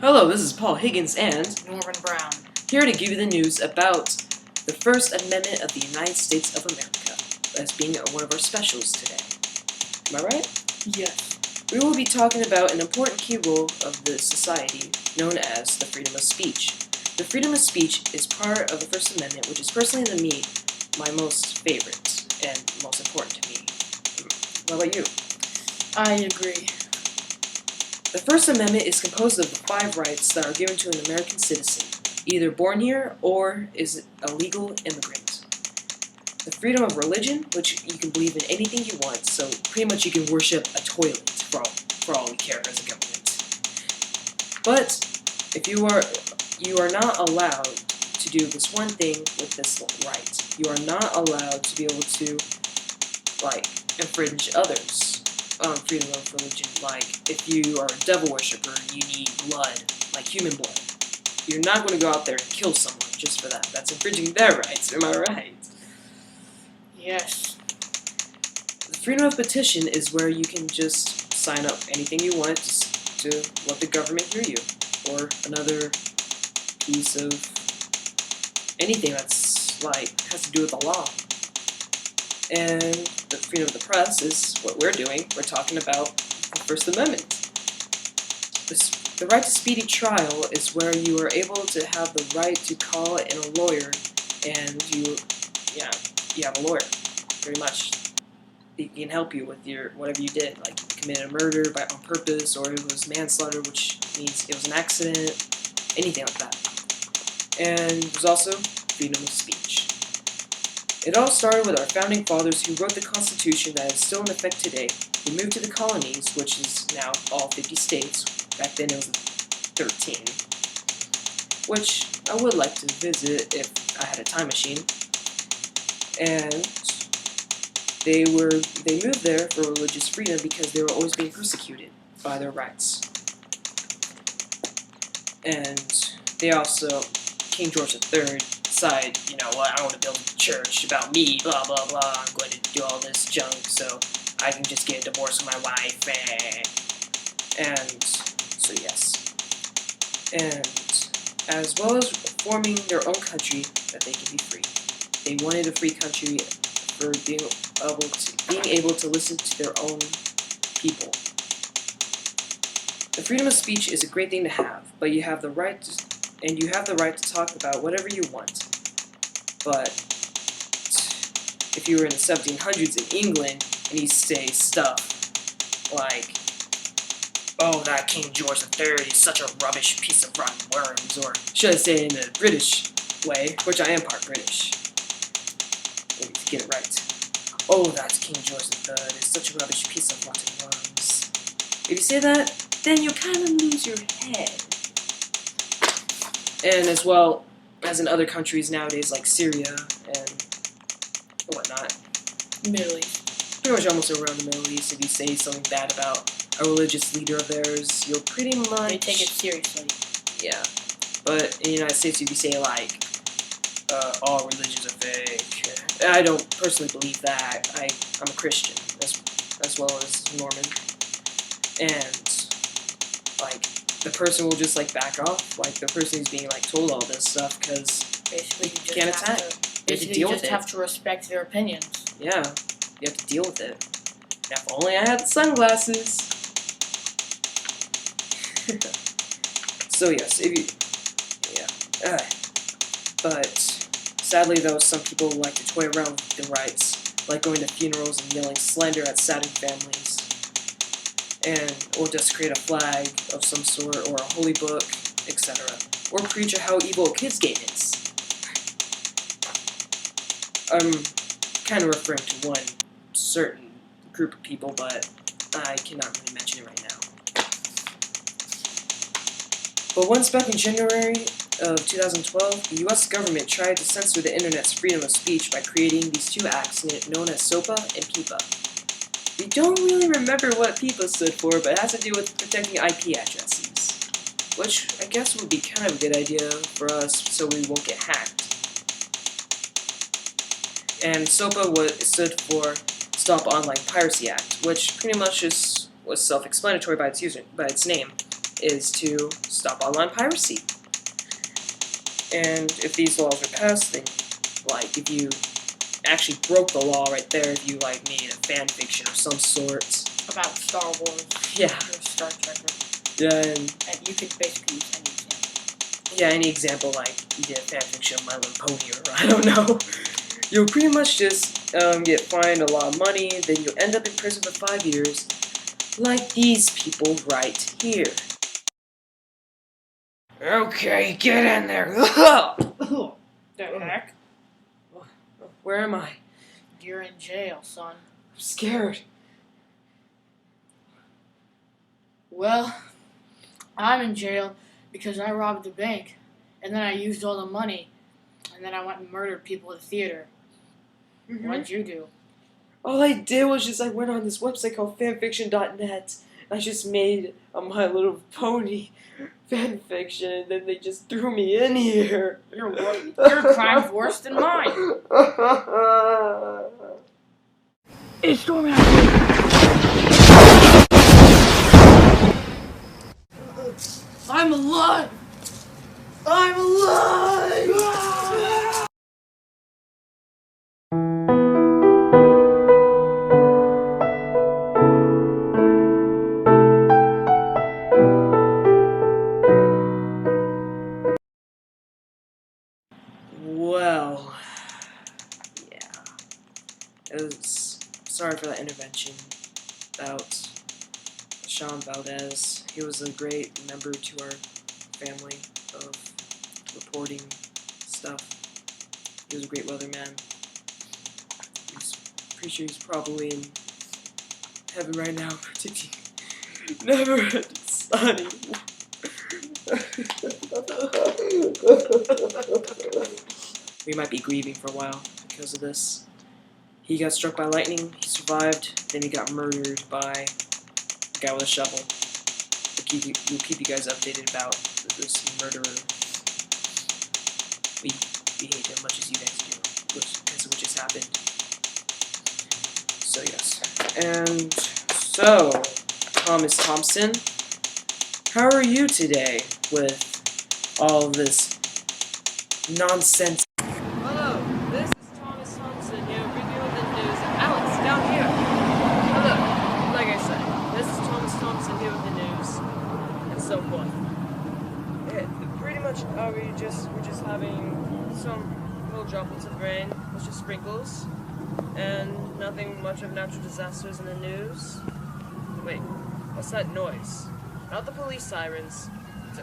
Hello, this is Paul Higgins and Norman Brown, here to give you the news about the First Amendment of the United States of America, as being one of our specials today. Am I right? Yes. We will be talking about an important key rule of the society known as the freedom of speech. The freedom of speech is part of the First Amendment, which is personally to me my most favorite and most important to me. What about you? I agree. The First Amendment is composed of the 5 rights that are given to an American citizen, either born here or is a legal immigrant. The freedom of religion, which you can believe in anything you want, so pretty much you can worship a toilet for all we care as a government. But if you are not allowed to do this one thing with this right. You are not allowed to be able to infringe others. Freedom of religion, like if you are a devil worshiper and you need blood, like human blood, you're not going to go out there and kill someone just for that. That's infringing their rights, am I right? Yes. The freedom of petition is where you can just sign up anything you want to let the government hear you, or another piece of anything that's has to do with the law. And the freedom of the press is what we're doing. We're talking about the First Amendment. The right to speedy trial is where you are able to have the right to call in a lawyer, and you have a lawyer, pretty much. He can help you with whatever you did, like you committed a murder on purpose, or it was manslaughter, which means it was an accident, anything like that. And there's also freedom of speech. It all started with our founding fathers who wrote the Constitution that is still in effect today. We moved to the colonies, which is now all 50 states. Back then it was 13, which I would like to visit if I had a time machine. And they moved there for religious freedom because they were always being persecuted by their rights. And they also, King George III decided, I want to build a church about me, blah, blah, blah, I'm going to do all this junk so I can just get a divorce with my wife, and so yes. And as well as forming their own country that they can be free. They wanted a free country for being able to listen to their own people. The freedom of speech is a great thing to have, but you have the right to talk about whatever you want. But if you were in the 1700s in England and you say stuff like, "Oh, that King George III is such a rubbish piece of rotten worms," or should I say in the British way, which I am part British, maybe to get it right. "Oh, that King George III is such a rubbish piece of rotten worms." If you say that, then you kind of lose your head. And as well as in other countries nowadays, like Syria and whatnot. Middle East. Pretty much almost around the Middle East, if you say something bad about a religious leader of theirs, you'll pretty much... They take it seriously. Yeah. But in the United States, if you say, all religions are fake, I don't personally believe that. I'm a Christian, as well as Norman. And, the person will just back off, the person who's being told all this stuff, because basically you can't attack. You just have to respect their opinions. Yeah, you have to deal with it. Now, if only I had the sunglasses. So yes, but sadly though, some people like to toy around with the rights, like going to funerals and yelling slander at saddened families. Or just create a flag of some sort, or a holy book, etc. Or preach how evil a kids game is. I'm kind of referring to one certain group of people, but I cannot really mention it right now. But once back in January of 2012, the US government tried to censor the internet's freedom of speech by creating these 2 acts known as SOPA and PIPA. We don't really remember what PIPA stood for, but it has to do with protecting IP addresses, which I guess would be kind of a good idea for us so we won't get hacked. And SOPA stood for Stop Online Piracy Act, which pretty much was self-explanatory by its name. is to stop online piracy. And if these laws are passed, then, like, if you actually broke the law right there, if you, like, made a fan fiction of some sort. About Star Wars. Yeah. Or Star Trek. Yeah, And you could basically use any example. yeah, any example, like, you did a fan fiction of My Little Pony, or I don't know. You'll pretty much just get fined a lot of money, then you'll end up in prison for 5 years, like these people right here. Okay, get in there. The heck? Where am I? You're in jail, son. I'm scared. Well, I'm in jail because I robbed the bank, and then I used all the money, and then I went and murdered people at the theater. What'd you do? All I did was just, I went on this website called fanfiction.net. I just made a My Little Pony fanfiction, and then they just threw me in here. Your crime's worse than mine. It's storming out. I'm alive! I'm alive! Well, yeah. Sorry for that intervention about Sean Valdez. He was a great member to our family of reporting stuff. He was a great weatherman. Pretty sure he's probably in heaven right now, predicting never sunny. We might be grieving for a while because of this. He got struck by lightning, he survived, then he got murdered by a guy with a shovel. We'll keep you guys updated about this murderer. We hate him much as you guys do, because of what just happened. So yes. And so, Thomas Thompson, how are you today with all this nonsense? Hello, this is Thomas Thompson here, reviewing the news. Alex, down here. Hello. Like I said, this is Thomas Thompson here with the news, and so forth. Pretty much, we're just having some little droplets of rain, which just sprinkles, and nothing much of natural disasters in the news. Wait, what's that noise? Not the police sirens. No.